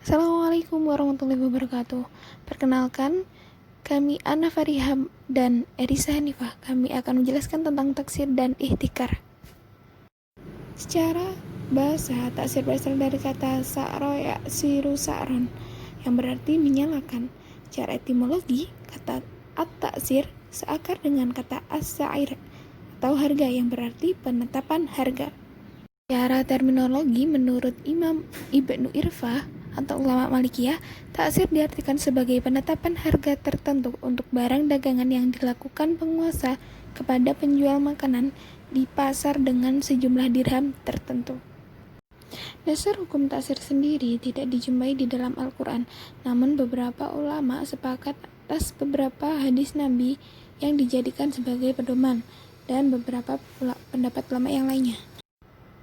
Assalamualaikum warahmatullahi wabarakatuh. Perkenalkan, kami Ana Fariham dan Erisa Hanifah. Kami akan menjelaskan tentang taksir dan ihtikar. Secara bahasa, taksir berasal dari kata sa'ro ya'siru sa'ron, yang berarti menyalakan. Secara etimologi, kata at-taksir seakar dengan kata as-sa'ir atau harga, yang berarti penetapan harga. Secara terminologi, menurut Imam Ibnu Irfah atau ulama Malikiyah, taksir diartikan sebagai penetapan harga tertentu untuk barang dagangan yang dilakukan penguasa kepada penjual makanan di pasar dengan sejumlah dirham tertentu. Dasar hukum taksir sendiri tidak dijumpai di dalam Al-Quran, namun beberapa ulama sepakat atas beberapa hadis Nabi yang dijadikan sebagai pedoman dan beberapa pendapat ulama yang lainnya.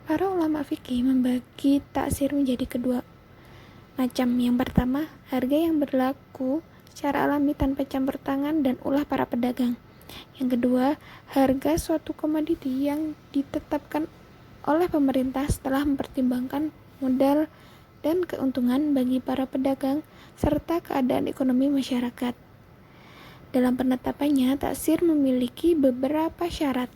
Para ulama fikih membagi taksir menjadi kedua macam. Yang pertama, harga yang berlaku secara alami tanpa campur tangan dan ulah para pedagang. Yang kedua, harga suatu komoditi yang ditetapkan oleh pemerintah setelah mempertimbangkan modal dan keuntungan bagi para pedagang serta keadaan ekonomi masyarakat. Dalam penetapannya, taksir memiliki beberapa syarat.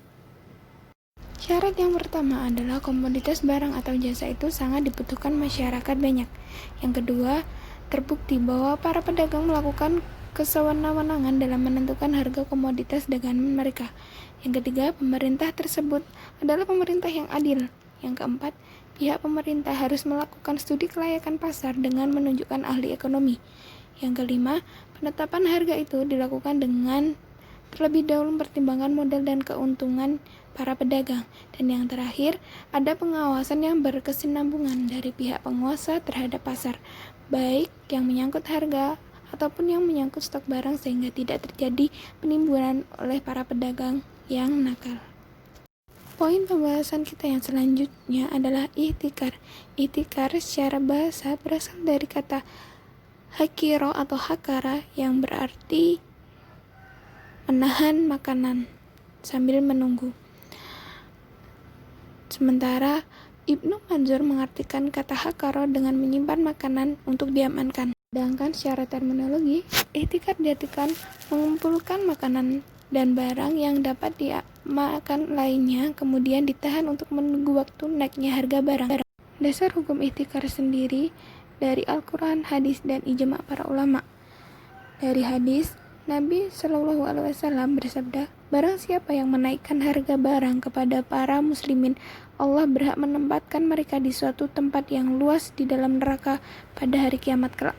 Syarat yang pertama adalah komoditas barang atau jasa itu sangat dibutuhkan masyarakat banyak. Yang kedua, terbukti bahwa para pedagang melakukan kesewenang-wenangan dalam menentukan harga komoditas dagangan mereka. Yang ketiga, pemerintah tersebut adalah pemerintah yang adil. Yang keempat, pihak pemerintah harus melakukan studi kelayakan pasar dengan menunjukkan ahli ekonomi. Yang kelima, penetapan harga itu dilakukan dengan terlebih dahulu mempertimbangkan modal dan keuntungan para pedagang. Dan yang terakhir, ada pengawasan yang berkesinambungan dari pihak penguasa terhadap pasar, baik yang menyangkut harga ataupun yang menyangkut stok barang, sehingga tidak terjadi penimbunan oleh para pedagang yang nakal. Poin pembahasan kita yang selanjutnya adalah ihtikar. Ihtikar secara bahasa berasal dari kata hakiro atau hakara, yang berarti menahan makanan sambil menunggu. Sementara Ibnu Manzur mengartikan kata hakaro dengan menyimpan makanan untuk diamankan. Sedangkan secara terminologi, ihtikar diartikan mengumpulkan makanan dan barang yang dapat dimakan lainnya, kemudian ditahan untuk menunggu waktu naiknya harga barang. Dasar hukum ihtikar sendiri dari Al-Quran, hadis, dan ijma' para ulama. Dari hadis, Nabi Shallallahu Alaihi Wasallam bersabda, barang siapa yang menaikkan harga barang kepada para muslimin, Allah berhak menempatkan mereka di suatu tempat yang luas di dalam neraka pada hari kiamat kelak.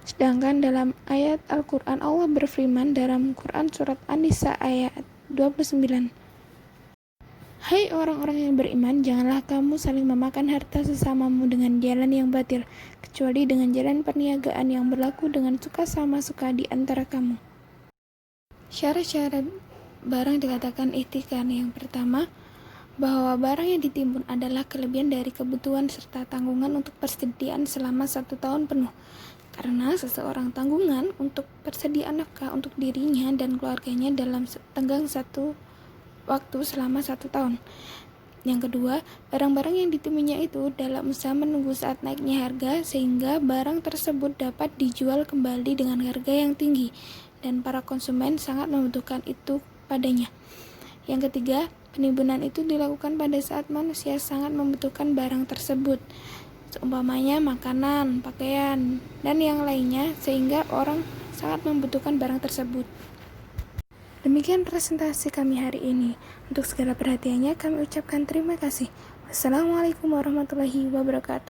Sedangkan dalam ayat Al-Quran, Allah berfirman dalam Quran surat An-Nisa ayat 29, hai orang-orang yang beriman, janganlah kamu saling memakan harta sesamamu dengan jalan yang batil, kecuali dengan jalan perniagaan yang berlaku dengan suka sama suka di antara kamu. Syarat-syarat barang dikatakan ihtikar. Yang pertama, bahwa barang yang ditimbun adalah kelebihan dari kebutuhan serta tanggungan untuk persediaan selama 1 tahun penuh, karena seseorang tanggungan untuk persediaan nafkah untuk dirinya dan keluarganya dalam tenggang satu waktu selama 1 tahun. Yang kedua, barang-barang yang ditimbunnya itu dalam usaha menunggu saat naiknya harga, sehingga barang tersebut dapat dijual kembali dengan harga yang tinggi dan para konsumen sangat membutuhkan itu padanya. Yang ketiga, penimbunan itu dilakukan pada saat manusia sangat membutuhkan barang tersebut, seumpamanya makanan, pakaian, dan yang lainnya, sehingga orang sangat membutuhkan barang tersebut. Demikian presentasi kami hari ini. Untuk segala perhatiannya kami ucapkan terima kasih. Wassalamualaikum warahmatullahi wabarakatuh.